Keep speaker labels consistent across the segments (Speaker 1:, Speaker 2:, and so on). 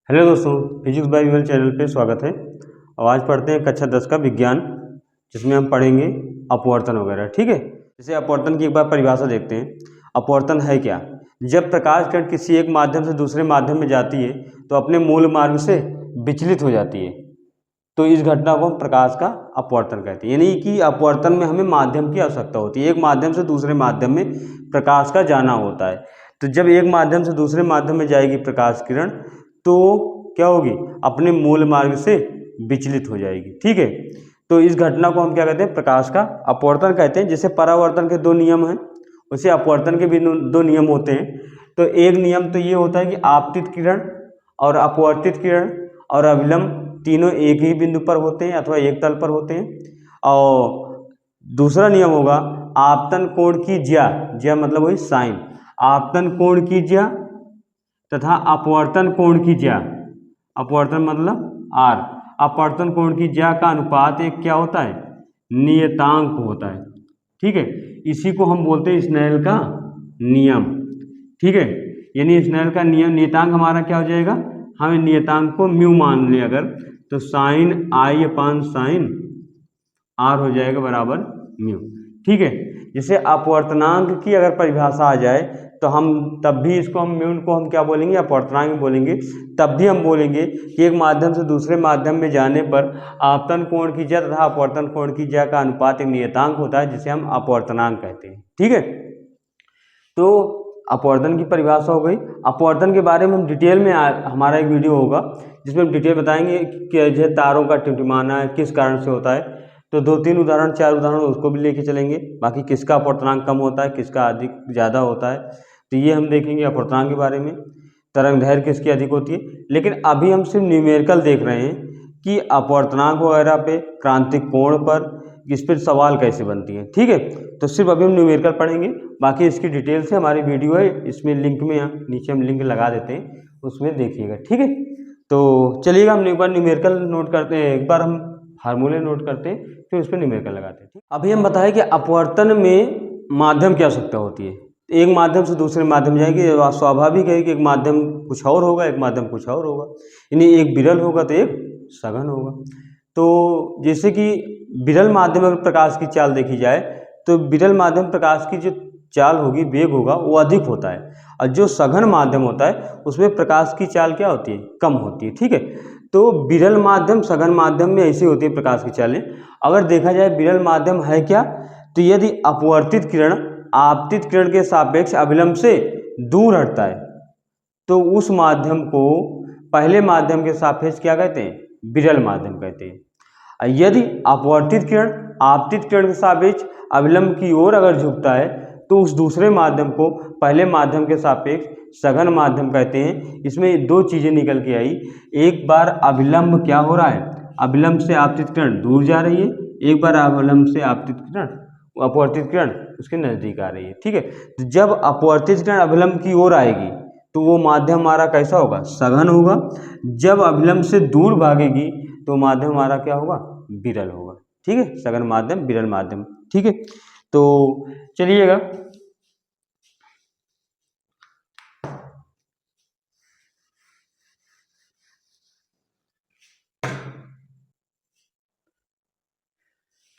Speaker 1: Hello दोस्तों, physics bye V L channel पे स्वागत है। अब आज पढ़ते हैं कक्षा 10 का विज्ञान, जिसमें हम पढ़ेंगे अपवर्तन वगैरह। ठीक है, जैसे अपवर्तन की एक बार परिभाषा देखते हैं। अपवर्तन है क्या? जब प्रकाश किरण किसी एक माध्यम से दूसरे माध्यम में जाती है तो अपने मूल मार्ग से विचलित हो जाती है, तो इस घटना को हम प्रकाश का अपवर्तन कहते हैं। यानी कि अपवर्तन में हमें माध्यम की आवश्यकता होती है। एक माध्यम से दूसरे माध्यम में प्रकाश का जाना होता है। तो जब एक माध्यम से दूसरे माध्यम में जाएगी प्रकाश किरण, तो क्या होगी? अपने मूल मार्ग से विचलित हो जाएगी। ठीक है, तो इस घटना को हम क्या कहते हैं? प्रकाश का अपवर्तन कहते हैं। जैसे परावर्तन के दो नियम हैं, वैसे अपवर्तन के भी दो नियम होते हैं। तो एक नियम तो ये होता है कि आपतित किरण और अपवर्तित किरण और अभिलंब तीनों एक ही बिंदु पर होते हैं अथवा एक तल पर होते हैं। और दूसरा नियम होगा आपतन कोण की ज्या, ज्या मतलब वही साइन, आपतन कोण की ज्या तथा अपवर्तन कोण की ज्या, अपवर्तन मतलब आर, अपवर्तन कोण की ज्या का अनुपात एक क्या होता है? नियतांक होता है। ठीक है, इसी को हम बोलते हैं स्नेल का नियम। ठीक है, यानी स्नेल का नियम, नियतांक हमारा क्या हो जाएगा? हमें नियतांक को म्यू मान लें अगर, तो साइन आई अपान साइन आर हो जाएगा बराबर म्यू। ठीक है, जैसे अपवर्तनांक की अगर परिभाषा आ जाए तो हम तब भी इसको हम म्यू को हम क्या बोलेंगे? अपवर्तनांक बोलेंगे। तब भी हम बोलेंगे कि एक माध्यम से दूसरे माध्यम में जाने पर आपतन कोण की ज्या तथा अपवर्तन कोण की ज्या का अनुपात एक नियतांक होता है, जिसे हम अपवर्तनांक कहते हैं। ठीक है, तो अपवर्तन की परिभाषा हो गई। अपवर्तन के बारे में हम डिटेल में हमारा एक वीडियो होगा जिसमें हम डिटेल बताएंगे कि जो तारों का टिमटिमाना है किस कारण से होता है। तो 2-3 उदाहरण 4 उदाहरण उसको भी लेके चलेंगे। बाकी किसका अपवर्तनांक कम होता है, किसका अधिक ज़्यादा होता है, तो ये हम देखेंगे अपवर्तनांक के बारे में। तरंग दैर्घ्य किसकी अधिक होती है। लेकिन अभी हम सिर्फ न्यूमेरिकल देख रहे हैं कि अपवर्तनांक वगैरह पे, क्रांतिक कोण पर, इस पर सवाल कैसे बनती है। ठीक है, तो सिर्फ अभी हम न्यूमेरिकल पढ़ेंगे। बाकी इसकी डिटेल से हमारी वीडियो है, इसमें लिंक में नीचे हम लिंक लगा देते हैं, उसमें देखिएगा। ठीक है, तो चलिएगा हम एक बार न्यूमेरिकल नोट करते हैं, एक बार हम फार्मूले नोट करते हैं, फिर उस पर न्यूमेरिकल लगाते हैं। अभी हम बताएं कि अपवर्तन में माध्यम की आवश्यकता होती है। एक माध्यम से दूसरे माध्यम जाएगी, स्वाभाविक है कि एक माध्यम कुछ और होगा, एक माध्यम कुछ और होगा, यानी एक विरल होगा तो एक सघन होगा। तो जैसे कि विरल माध्यम में प्रकाश की चाल देखी जाए तो विरल माध्यम प्रकाश की जो चाल होगी, वेग होगा, वो अधिक होता है। और जो सघन माध्यम होता है उसमें प्रकाश की चाल क्या होती है? कम होती है। ठीक है, तो विरल माध्यम सघन माध्यम में ऐसी होती है प्रकाश की चालें। अगर देखा जाए विरल माध्यम है क्या, तो यदि अपवर्तित किरण आपतित किरण के सापेक्ष अभिलंब से दूर हटता है तो उस माध्यम को पहले माध्यम के सापेक्ष क्या कहते हैं? विरल माध्यम कहते हैं। यदि अपवर्तित किरण आपतित किरण के सापेक्ष अभिलंब की ओर अगर झुकता है तो उस दूसरे माध्यम को पहले माध्यम के सापेक्ष सघन माध्यम कहते हैं। इसमें दो चीजें निकल के आई। एक बार अभिलंब क्या हो रहा है? अभिलंब से आपतित किरण दूर जा रही है, एक बार अभिलंब से आपतित किरण, अपवर्तित किरण उसके नजदीक आ रही है। ठीक है, तो जब अपवर्तित किरण अभिलंब की ओर आएगी तो वो माध्यम हमारा कैसा होगा? सघन होगा। जब अभिलंब से दूर भागेगी तो माध्यम हमारा क्या होगा? विरल होगा। ठीक है, सघन माध्यम, विरल माध्यम। ठीक है, तो चलिएगा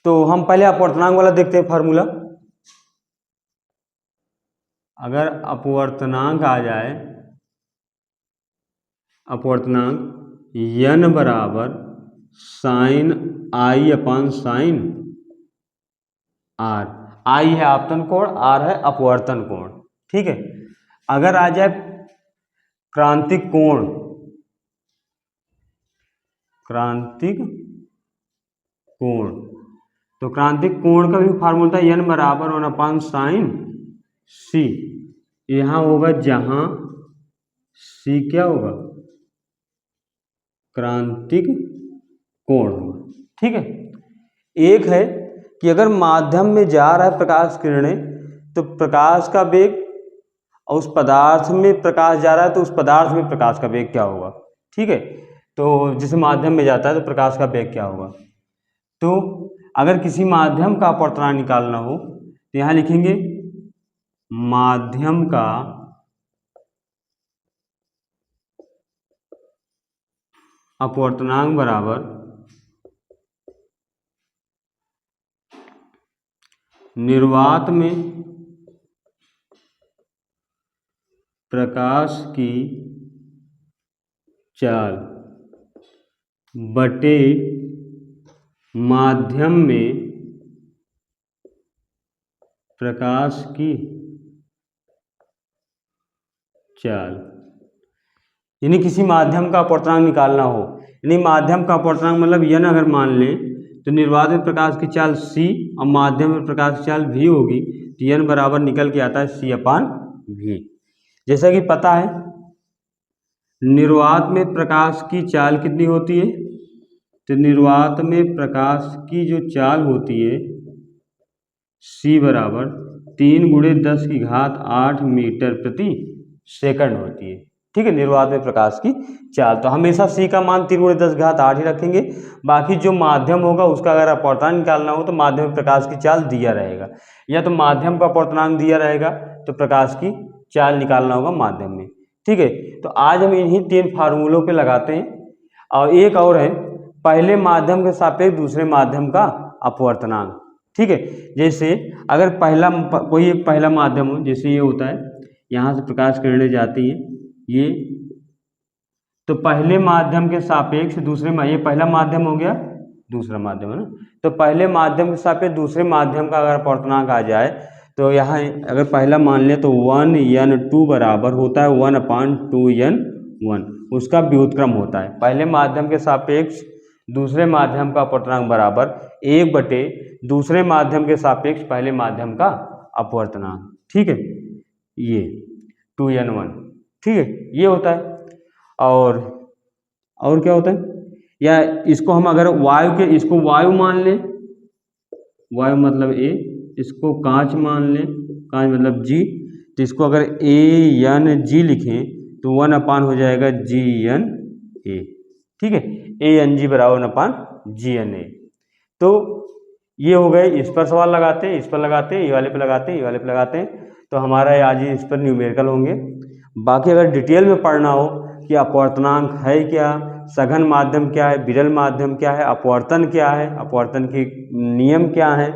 Speaker 1: तो हम पहले अपवर्तनांक वाला देखते हैं फार्मूला। अगर अपवर्तनांक आ जाए, अपवर्तनांक n बराबर sine I upon sine R, I है आपतन कोण, आर है अपवर्तन कोण। ठीक है, अगर आ जाए क्रांतिक कोण, क्रांतिक कोण, तो क्रांतिक कोण का भी फार्मूला था n बराबर 1 साइन सी। यहां होगा जहां सी क्या होगा? क्रांतिक कोण होगा। ठीक है, एक है कि अगर माध्यम में जा रहा है प्रकाश किरणें तो प्रकाश का वेग, और उस पदार्थ में प्रकाश जा रहा है तो उस पदार्थ में प्रकाश का वेग क्या होगा। ठीक है, तो जिस माध्यम में जाता है तो प्रकाश का वेग क्या होगा। तो अगर किसी माध्यम का अपवर्तनांक निकालना हो तो यहां लिखेंगे माध्यम का अपवर्तनांक बराबर निर्वात में प्रकाश की चाल बटे माध्यम में प्रकाश की चाल। यानी किसी माध्यम का अपवर्तनांक निकालना हो, यानी माध्यम का अपवर्तनांक मतलब n अगर मान लें तो निर्वात में प्रकाश की चाल c और माध्यम में प्रकाश की चाल v होगी, तो n बराबर निकल के आता है c/v। जैसा कि पता है निर्वात में प्रकाश की चाल कितनी होती है, तो निर्वात में प्रकाश की जो चाल होती है c बराबर 3 × 10⁸ मीटर प्रति सेकंड होती है। ठीक है, निर्वात में प्रकाश की चाल, तो हमेशा c का मान 3 × 10⁸ ही रखेंगे। बाकी जो माध्यम होगा उसका अगर अपवर्तनांक निकालना हो तो माध्यम में प्रकाश की चाल दिया रहेगा, या तो माध्यम का अपवर्तनांक दिया रहेगा तो प्रकाश की चाल निकालना होगा माध्यम में। ठीक है, तो आज हम इन्हीं 3 फार्मूलों पे लगाते हैं। और एक और है, पहले माध्यम के सापेक्ष दूसरे माध्यम का अपवर्तनांक। ठीक है, जैसे अगर कोई एक पहला माध्यम हो, जैसे ये होता है, यहाँ से प्रकाश किरणें जाती हैं ये, तो पहले माध्यम के सापेक्ष दूसरे ये पहला माध्यम हो गया, दूसरा माध्यम है ना, तो पहले माध्यम के सापेक्ष दूसरे माध्यम का अगर अपवर्तनांक आ जाए तो यहाँ अगर पहला मान लें तो 1n2 बराबर होता है 1/2n1, उसका व्युत्क्रम होता है। पहले माध्यम के सापेक्ष दूसरे माध्यम का अपवर्तनांक बराबर 1 बटे दूसरे माध्यम के सापेक्ष पहले माध्यम का अपवर्तनांक। ठीक है, ये 2n1। ठीक है, ये होता है। और क्या होता है, या इसको हम अगर इसको वायु मान लें, वायु मतलब A, इसको कांच मान लें, कांच मतलब G, तो इसको अगर ANG लिखें तो 1/, हो जाएगा GNA। ठीक है, ANG बराबर 1/GNA। तो ये हो गए, इस पर सवाल लगाते हैं, इस पर लगाते हैं, ये वाले पे लगाते हैं, ये वाले पे लगाते हैं, तो हमारा आज इस पर न्यूमेरिकल होंगे। बाकी अगर डिटेल में पढ़ना हो कि अपवर्तनांक है क्या, सघन माध्यम क्या है, विरल माध्यम क्या है, अपवर्तन क्या है, अपवर्तन के नियम क्या है,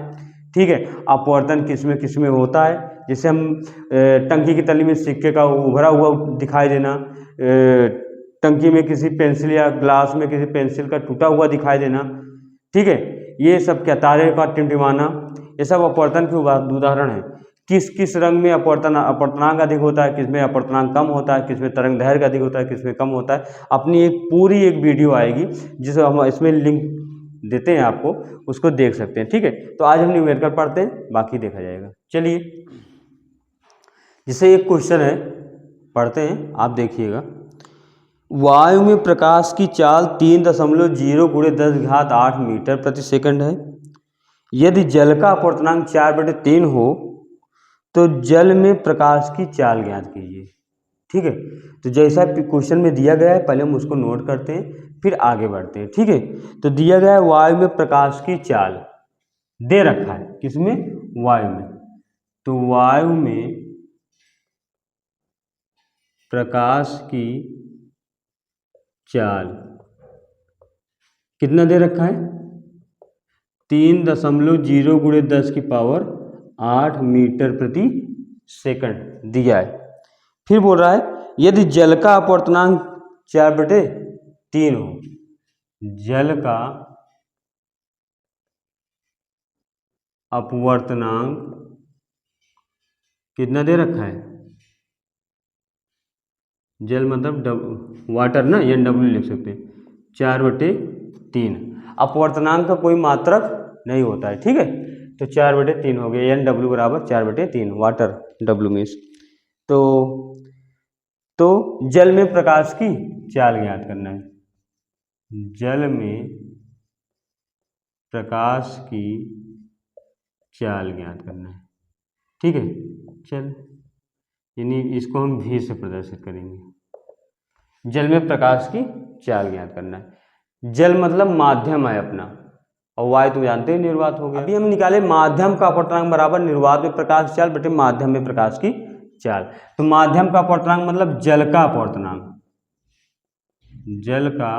Speaker 1: ठीक है, अपवर्तन किस में होता है, जैसे हम टंकी की तली में सिक्के का उभरा हुआ दिखाई देना, टंकी में किसी पेंसिल या ग्लास में किसी पेंसिल का टूटा हुआ दिखाई देना, ठीक है, ये सब क्या, तारे का टिमटिमाना, ये सब अपवर्तन के उदाहरण है। किस रंग में अपवर्तनांक अधिक होता है, किसमें अपवर्तनांक कम होता है, किसमें तरंग दैर्घ्य अधिक होता है, किसमें कम होता है, अपनी पूरी एक वीडियो आएगी जिसे हम इसमें लिंक देते हैं आपको, उसको देख सकते हैं। ठीक है, तो आज हम न्यूमेरिकल पढ़ते हैं, बाकी देखा जाएगा। चलिए, जैसे एक क्वेश्चन है, पढ़ते हैं, आप देखिएगा। वायु में प्रकाश की चाल 3.0 × 10⁸ मीटर प्रति सेकंड है। यदि जल का अपवर्तनांक 4/3 हो तो जल में प्रकाश की चाल ज्ञात कीजिए। ठीक है, तो जैसा क्वेश्चन में दिया गया है पहले हम उसको नोट करते हैं, फिर आगे बढ़ते हैं। ठीक है, तो दिया गया है वायु में प्रकाश की चाल, दे रखा है किसमें, वायु में, तो वायु में प्रकाश की चाल कितना दे रखा है, 3.0 × 10⁸ मीटर प्रति सेकंड दिया है। फिर बोल रहा है यदि जल का अपवर्तनांक 4/3 हो, जल का अपवर्तनांक कितना दे रखा है, जल मतलब वाटर ना, NW लिख सकते हैं, 4/3। अपवर्तनांक का कोई मात्रक नहीं होता है। ठीक है, तो 4/3 हो गया, NW बराबर 4/3, वाटर W में। तो जल में प्रकाश की चाल ज्ञात करना है, जल में प्रकाश की चाल ज्ञात करना है। ठीक है, चल, यानी इसको हम V से प्रदर्शित करेंगे, जल में प्रकाश की चाल ज्ञात करना है। जल मतलब माध्यम है अपना, और वायु तो जानते हैं निर्वात हो गया। अभी हम निकाले माध्यम का अपवर्तनांक बराबर निर्वात में प्रकाश चाल बटे माध्यम में प्रकाश की चाल। तो माध्यम का अपवर्तनांक मतलब जल का अपवर्तनांक, जल का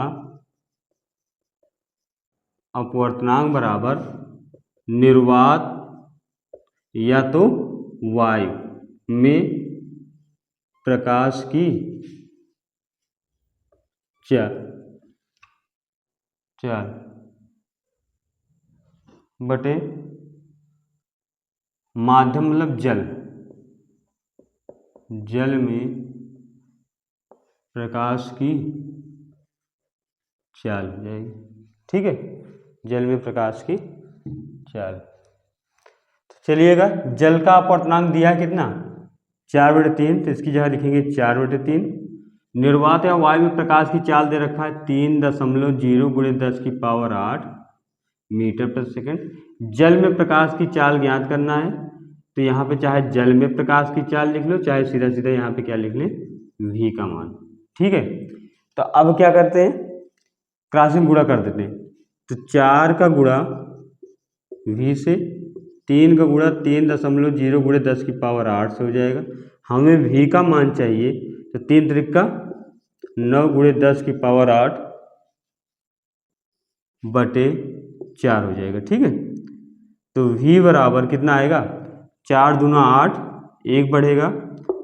Speaker 1: अपवर्तनांक बराबर निर्वात या तो वायु में प्रकाश की चाल बटे माध्यम मतलब जल में प्रकाश की चाल हो जाएगी। ठीक है, जल में प्रकाश की चाल। तो चलिएगा, जल का अपवर्तनांक दिया है कितना 4/3, तो इसकी जगह लिखेंगे 4/3। निर्वात या वायु में प्रकाश की चाल दे रखा है 3.0 × 10⁸ मीटर प्रति सेकंड। जल में प्रकाश की चाल ज्ञात करना है, तो यहाँ पे चाहे जल में प्रकाश की चाल लिख लो, चाहे सीधा सीधा यहाँ पे क्या लिख लें, v का मान। ठीक है, तो अब क्या करते हैं, क्रॉसिंग गुणा कर देते हैं। तो 4 का गुणा v से, 3 का गुणा 3.0 × 10⁸ से हो जाएगा। हमें v का मान चाहिए, तो 3 त्रिक का 9 × 10⁸ बटे 4 हो जाएगा। ठीक है, तो v बराबर कितना आएगा, 4 दूना 8, 1 बढ़ेगा,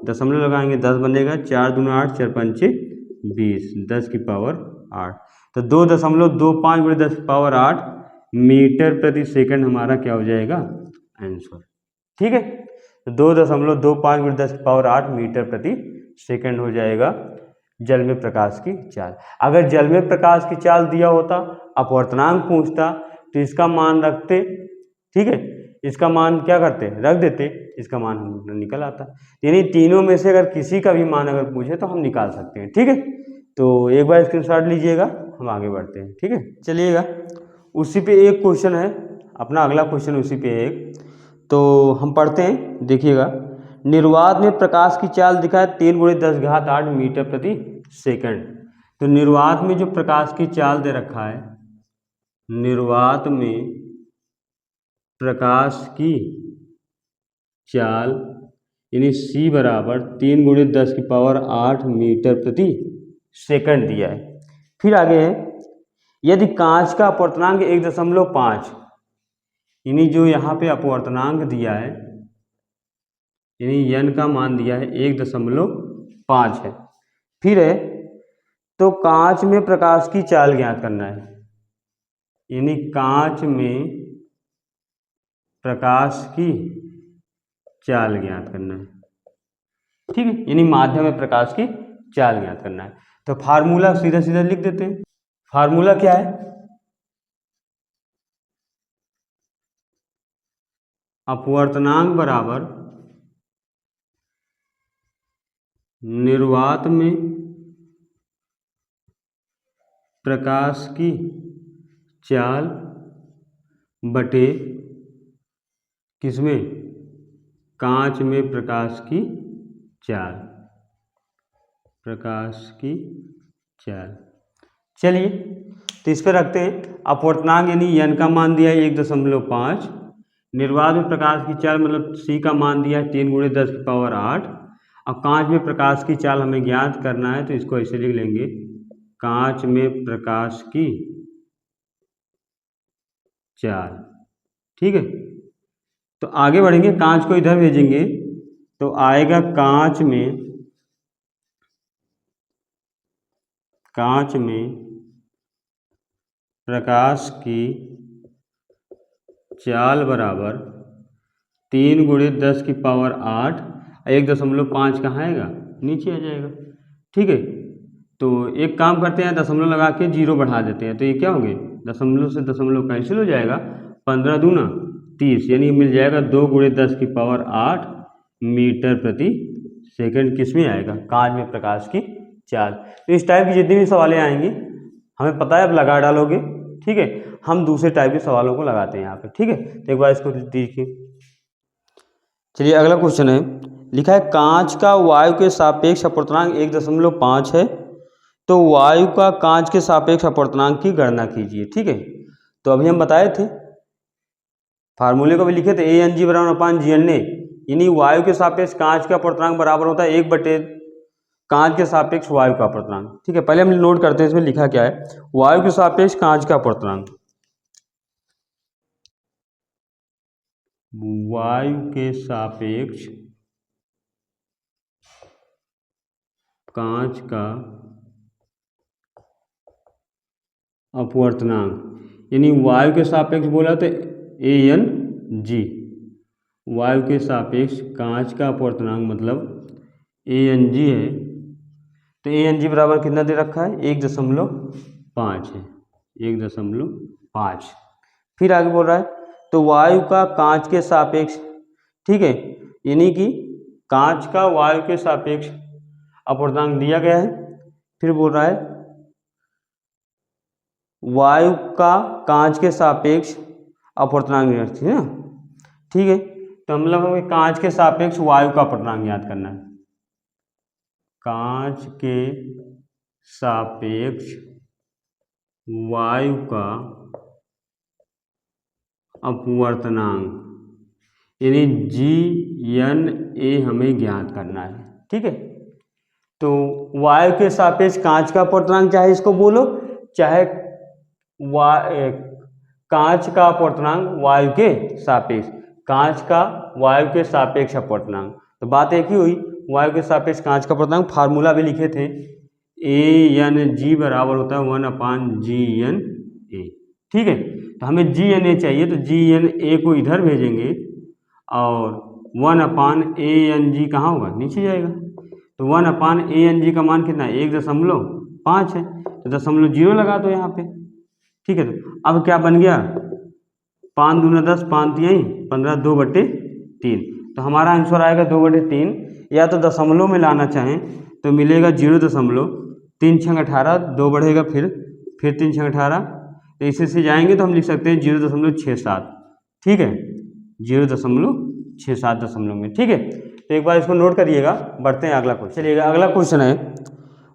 Speaker 1: दशमलव लगाएंगे 10 बनेगा, 4 दूना 8, 4 पंचे 20, 10⁸ तो 2.25 × 10⁸ मीटर प्रति सेकंड हमारा क्या हो जाएगा, आंसर। ठीक है, तो 2.25 × 10⁸ मीटर प्रति सेकंड हो जाएगा जल में प्रकाश की चाल। अगर जल में प्रकाश की चाल दिया होता, अपवर्तनांक पूछता, तो इसका मान रखते। ठीक है, इसका मान क्या करते, रख देते, इसका मान हम निकल आता। यानी तीनों में से अगर किसी का भी मान अगर पूछे तो हम निकाल सकते हैं। ठीक है, तो एक बार स्क्रीनशॉट लीजिएगा, हम आगे बढ़ते हैं। ठीक है, चलिएगा, उसी पे एक क्वेश्चन है, अपना अगला क्वेश्चन उसी पे एक, तो हम पढ़ते हैं, देखिएगा। निर्वात में प्रकाश की चाल दिखाए 3 × 10⁸ मीटर प्रति सेकंड। तो निर्वात में जो प्रकाश की चाल दे रखा है, निर्वात में प्रकाश की चाल यानी c बराबर 3 × 10⁸ मीटर प्रति सेकंड दिया है। फिर आगे है, यदि कांच का अपवर्तनांक 1.5, यानी जो यहाँ पे अपवर्तनांक दिया है, यानी n का मान दिया है 1.5 है। फिर है, तो कांच में प्रकाश की चाल ज्ञात करना है, यानी कांच में प्रकाश की चाल ज्ञात करना है। ठीक है, यानी माध्यम में प्रकाश की चाल ज्ञात करना है। तो फार्मूला सीधा सीधा लिख देते हैं। फार्मूला क्या है, अपवर्तनांक बराबर निर्वात में प्रकाश की चाल बटे किसमें, कांच में प्रकाश की चाल, प्रकाश की चाल। चलिए, तो इस पर रखते हैं अपवर्तनांक, यानी n का मान दिया है 1.5, निर्वात में प्रकाश की चाल मतलब c का मान दिया है 3 × 10⁸। अब कांच में प्रकाश की चाल हमें ज्ञात करना है, तो इसको ऐसे लिख लेंगे, कांच में प्रकाश की चाल। ठीक है, तो आगे बढ़ेंगे, कांच को इधर भेजेंगे, तो आएगा कांच में प्रकाश की चाल बराबर 3 × 10⁸, 1.5 कहाँ आएगा, नीचे आ जाएगा। ठीक है, तो एक काम करते हैं, दशमलव लगा के 0 बढ़ा देते हैं, तो ये क्या होंगे, दशमलव से दशमलव कैंसिल हो जाएगा, 15 दूना 30, यानी मिल जाएगा 2 × 10⁸ मीटर प्रति सेकंड। किस में आएगा, कांच में प्रकाश की चाल। तो इस टाइप की जितनी भी सवालें आएंगी, हमें पता है, अब लगा डालोगे। ठीक है, हम दूसरे टाइप के सवालों को लगाते हैं यहाँ पे। ठीक है, तो एक बार इसको देखिए। चलिए, अगला क्वेश्चन है, लिखा है कांच का वायु के सापेक्ष अपवर्तनांक 1.5 है, तो वायु का कांच के सापेक्ष अपवर्तनांक की गणना कीजिए। ठीक है, तो अभी हम बताए थे, फार्मूले को भी लिखे थे, ANG / GNA, यानी वायु के सापेक्ष कांच का अपवर्तनांक बराबर होता है 1 कांच के सापेक्ष वायु का अपवर्तनांक। ठीक है, पहले हम नोट करते हैं इसमें लिखा क्या है, वायु के सापेक्ष कांच का अपवर्तनांक। वायु के सापेक्ष कांच का अपवर्तनांक, यानी वायु के सापेक्ष बोला तो AnG, वायु के सापेक्ष कांच का अपवर्तनांक मतलब AnG है। तो AnG बराबर कितना दे रखा है, 1.5 है, 1.5। फिर आगे बोल रहा है तो वायु का कांच के सापेक्ष, ठीक है, यानी कि कांच का वायु के सापेक्ष अपवर्तनांक दिया गया है। फिर बोल रहा है वायु का कांच के सापेक्ष अपवर्तनांक है ना, ठीक है। तो मतलब हमें कांच के सापेक्ष वायु का अपवर्तनांक याद करना है। कांच के सापेक्ष वायु का अपवर्तनांक यानी GNA हमें ज्ञात करना है, ठीक है। तो वायु के सापेक्ष कांच का अपवर्तनांक, चाहे इसको बोलो चाहे कांच का अपवर्तनांक वायु के सापेक्ष, कांच का वायु के सापेक्ष अपवर्तनांक, तो बात एक ही हुई। वायु के सापेक्ष कांच का अपवर्तनांक फार्मूला भी लिखे थे, AnG बराबर होता है 1/GNA, ठीक है। तो हमें GNA चाहिए, तो GNA को इधर भेजेंगे और 1/AnG कहाँ होगा, नीचे जाएगा। तो 1/AnG का मान कितना है, 1.5 है, तो 0.0 लगा दो यहाँ पे, ठीक है। तो अब क्या बन गया, 5 दूना 10, 5 तिहाई 15, 2/3। तो हमारा आंसर आएगा 2/3। या तो दशमलव में लाना चाहें तो मिलेगा 0.3 6 18, 2 बढ़ेगा फिर 3 6 18, तो इसे से जाएंगे तो हम लिख सकते हैं 0.67, ठीक है, 0.67 दशमलव में, ठीक है। तो एक बार इसको नोट करिएगा, बढ़ते हैं अगला क्वेश्चन। चलिएगा अगला क्वेश्चन है,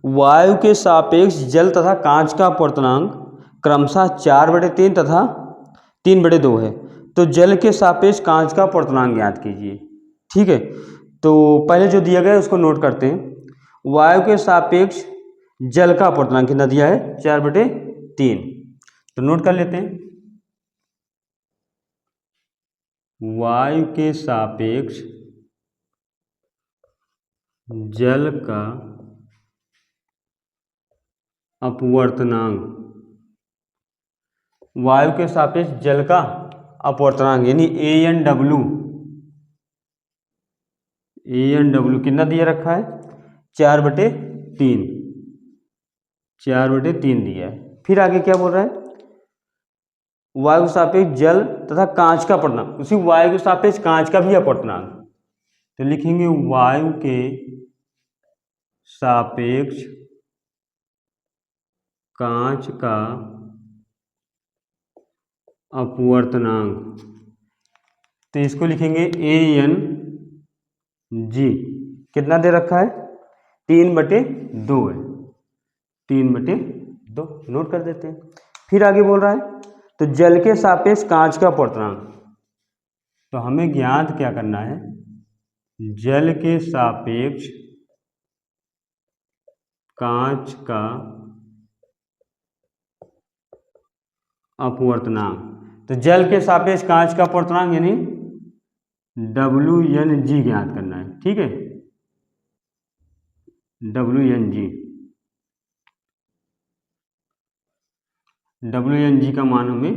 Speaker 1: वायु के सापेक्ष जल तथा कांच का अपवर्तनांक क्रमशः 4/3 तथा 3/2 है, तो जल के सापेक्ष कांच का अपवर्तनांक ज्ञात कीजिए, ठीक है। तो पहले जो दिया गया है उसको नोट करते हैं। वायु के सापेक्ष जल का अपवर्तनांक कितना दिया है, 4/3, तो नोट कर लेते हैं। वायु के सापेक्ष जल का अपवर्तनांक, वायु के सापेक्ष जल का अपवर्तनांक यानी AnW कितना दिया रखा है, 4/3, 4/3 दिया है। फिर आगे क्या बोल रहा है, वायु के सापेक्ष जल तथा कांच का अपवर्तनांक, उसी वायु के सापेक्ष कांच का भी अपवर्तनांक, तो लिखेंगे वायु के सापेक्ष कांच का अपवर्तनांक, तो इसको लिखेंगे AnG, कितना दे रखा है, 3/2 है, 3/2 नोट कर देते हैं। फिर आगे बोल रहा है तो जल के सापेक्ष कांच का अपवर्तनांक, तो हमें ज्ञात क्या करना है, जल के सापेक्ष कांच का अपवर्तनांक, तो जल के सापेक्ष कांच का अपवर्तनांक यानी WnG ज्ञात करना है, ठीक है, WnG का मान हमें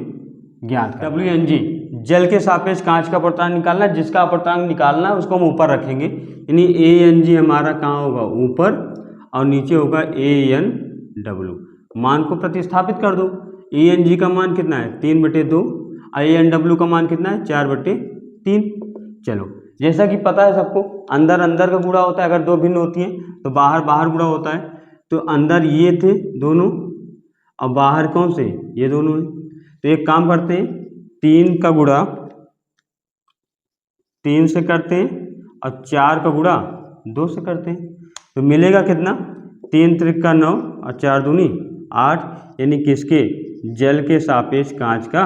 Speaker 1: ज्ञात करना है। WnG जल के सापेक्ष कांच का अपवर्तनांक निकालना है, जिसका अपवर्तनांक निकालना है उसको हम ऊपर रखेंगे, यानी AnG हमारा कहाँ होगा, ऊपर, और नीचे होगा AnW। मान को प्रतिस्थापित कर दो, AnG का मान कितना है, 3/2, AnW का मान कितना है, 4/3। चलो, जैसा कि पता है सबको, अंदर अंदर का गुणा होता है, अगर दो भिन्न होती हैं तो बाहर बाहर गुणा होता है। तो अंदर ये थे दोनों और बाहर कौन से, ये दोनों हैं। तो एक काम करते हैं, 3 का गुणा 3 से करते हैं और 4 का गुणा 2 से करते हैं, तो मिलेगा कितना, 3 त्रिक 9 और 4 दूनी 8, यानी किसके, जल के सापेक्ष कांच का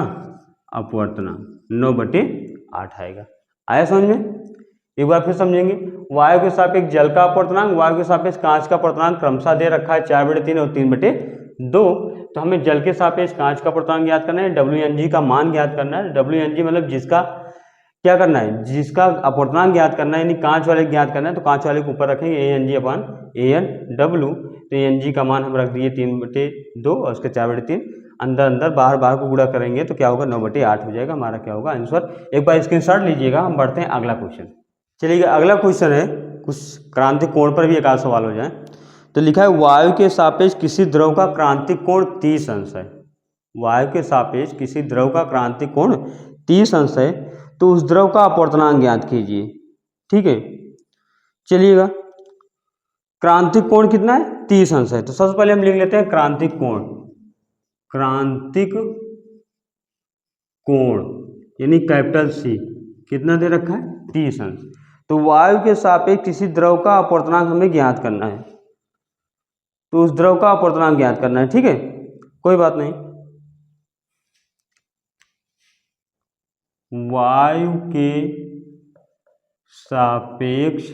Speaker 1: अपवर्तनांक 9/8 आएगा। आया समझ में, एक बार फिर समझेंगे। वायु के सापेक्ष जल का अपवर्तनांक, वायु के सापेक्ष कांच का अपवर्तनांक क्रमशः दे रखा है 4/3 और 3/2, तो हमें जल के सापेक्ष कांच का अपवर्तनांक ज्ञात करना है, WnG का मान ज्ञात करना है। WnG मतलब जिसका क्या करना है, जिसका अपवर्तनांक ज्ञात करना है, यानी कांच वाले ज्ञात करना है, तो कांच वाले के ऊपर रखेंगे ANG अपन ANW। तो ANG का मान हम रख दिए 3/2 और उसके 4/3, अंदर अंदर बाहर बाहर को गुणा करेंगे तो क्या होगा 9/8 हो जाएगा। हमारा क्या होगा आंसर। एक बार स्क्रीनशॉट लीजिएगा। हम बढ़ते हैं अगला क्वेश्चन। चलिए अगला क्वेश्चन है, कुछ क्रांतिक कोण पर भी एक आध सवाल हो जाए। तो लिखा है वायु के सापेक्ष किसी द्रव का क्रांतिक कोण 30 अंश है। वायु के सापेक्ष किसी द्रव का क्रांतिक कोण 30 अंश है, तो उस द्रव का अपवर्तनांक ज्ञात कीजिए। ठीक है, चलिएगा क्रांतिक कोण कितना है 30 अंश है। तो सबसे पहले हम लिख लेते हैं क्रांतिक कोण। क्रांतिक कोण यानी कैपिटल C कितना दे रखा है 30 अंश। तो वायु के सापेक्ष किसी द्रव का अपवर्तनांक हमें ज्ञात करना है, तो उस द्रव का अपवर्तनांक ज्ञात करना है। ठीक है, कोई बात नहीं। वायु के सापेक्ष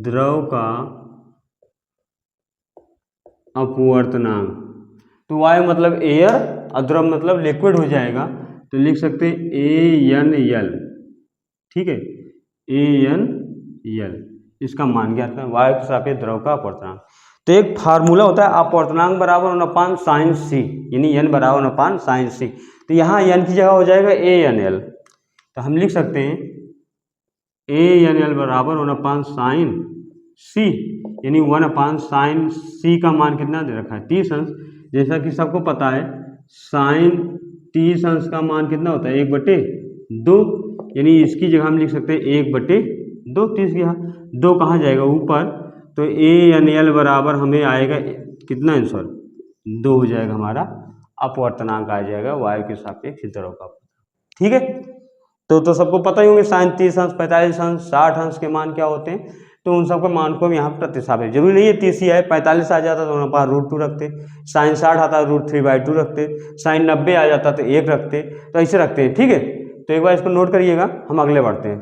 Speaker 1: द्रव का अपवर्तनांक, तो वायु मतलब एयर और द्रव मतलब लिक्विड हो जाएगा, तो लिख सकते हैं ANL। ठीक है, ANL इसका मान ज्ञात करना, वायु के सापेक्ष द्रव का अपवर्तनांक। तो एक फार्मूला होता है अपवर्तनांक बराबर 1/, sin C, यानी n बराबर 1/, sin C। तो यहाँ n की जगह हो जाएगा ANL। तो हम लिख सकते हैं ANL बराबर 1/, sin C, यानी 1/, sin C का मान कितना दे रखा है 30 अंश। जैसा कि सबको पता है sin 30 अंश का मान कितना होता है 1/2, यानी इसकी जगह हम लिख सकते हैं 1/2। 30 गया, 2 कहाँ जाएगा ऊपर, तो ANL बराबर हमें आएगा कितना आंसर 2 हो जाएगा। हमारा अपवर्तनांक आ जाएगा वायु के सापेक्ष द्रव का। ठीक है, तो सबको पता ही होंगे sin 30 अंश, 45 अंश, 60 अंश के मान क्या होते हैं। तो उन सबके मान को हम यहाँ प्रतिस्थापित, जरूरी नहीं है 30 ही आए, 45 आ जाता तो वहाँ √2 रखते, sin 60 आता है √3/2 रखते, sin 90 आ जाता तो 1 रखते, तो ऐसे रखते हैं। ठीक है, तो एक बार इसको नोट करिएगा। हम अगले बढ़ते हैं।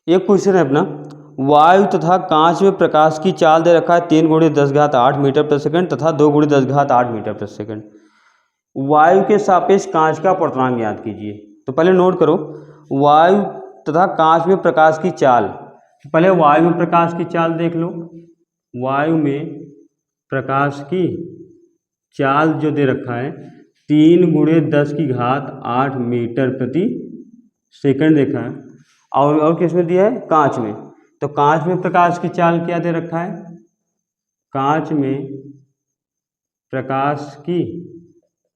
Speaker 1: एक क्वेश्चन है अपना, वायु तथा कांच में प्रकाश की चाल दे रखा है 3 × 10⁸ मीटर प्रति सेकंड तथा 2 × 10⁸ मीटर प्रति सेकंड। वायु के सापेक्ष कांच का अपवर्तनांक ज्ञात कीजिए। तो पहले नोट करो, वायु तथा कांच में प्रकाश की चाल, पहले वायु में प्रकाश की चाल देख लो। वायु में प्रकाश की चाल जो दे रखा है 3 × 10⁸ मीटर प्रति सेकंड देखा है, और किस में दिया है कांच में। तो कांच में प्रकाश की चाल क्या दे रखा है, कांच में प्रकाश की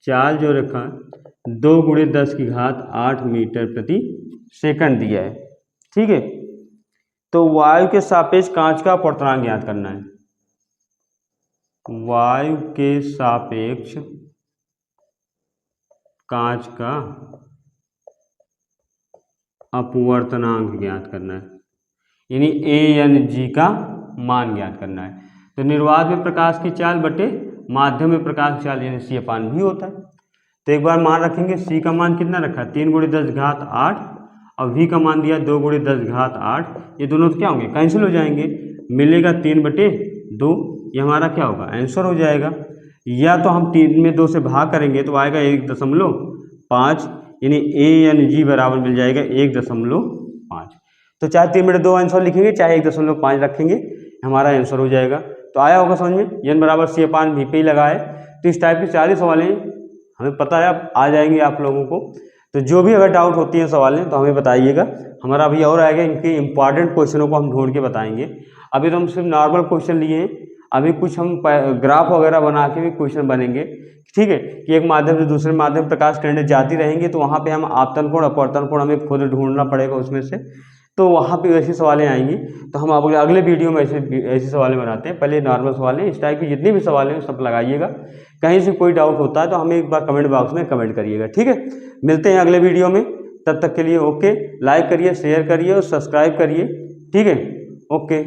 Speaker 1: चाल जो रखा 2 × 10⁸ मीटर प्रति सेकंड दिया है। ठीक है, तो वायु के सापेक्ष कांच का अपवर्तनांक ज्ञात करना है। वायु के सापेक्ष कांच का अपवर्तनांक ज्ञात करना है, यानी ANG का मान ज्ञात करना है। तो निर्वात में प्रकाश की चाल बटे माध्यम में प्रकाश की चाल, यानी C/V होता है। तो एक बार मान रखेंगे, C का मान कितना रखा है 3 × 10⁸, और V का मान दिया 2 × 10⁸। ये दोनों तो क्या होंगे कैंसिल हो जाएंगे, मिलेगा 3/2। ये हमारा क्या होगा आंसर हो जाएगा। या तो हम 3 में 2 से भाग करेंगे तो आएगा 1.5, यानी ANG बराबर मिल जाएगा 1.5। तो चाहे 3/2 आंसर लिखेंगे, चाहे 1.5 रखेंगे, हमारा आंसर हो जाएगा। तो आया होगा समझ में, n बराबर C/V पे ही लगा है। तो इस टाइप के 40 सवालें हमें पता है अब आ जाएंगे आप लोगों को। तो जो भी अगर डाउट होती है सवालें तो हमें बताइएगा। हमारा अभी और आएगा, इनके इंपॉर्टेंट क्वेश्चनों को हम ढूंढ के बताएंगे। अभी तो हम सिर्फ नॉर्मल क्वेश्चन लिए हैं, अभी कुछ हम ग्राफ वगैरह बना के भी क्वेश्चन बनेंगे। ठीक है, कि एक माध्यम से दूसरे माध्यम प्रकाश किरणें जाती रहेंगी, तो वहाँ पे हम आपतन कोण अपवर्तन कोण हमें खुद ढूंढना पड़ेगा उसमें से, तो वहाँ पे वैसी सवालें आएंगी। तो हम अगले वीडियो में ऐसी सवालें बनाते हैं। पहले नॉर्मल सवालें, इस टाइप की जितनी भी सवालें सब लगाइएगा। कहीं से कोई डाउट होता है तो हमें एक बार कमेंट बॉक्स में कमेंट करिएगा। ठीक है, मिलते हैं अगले वीडियो में, तब तक के लिए ओके। लाइक करिए, शेयर करिए और सब्सक्राइब करिए। ठीक है, ओके।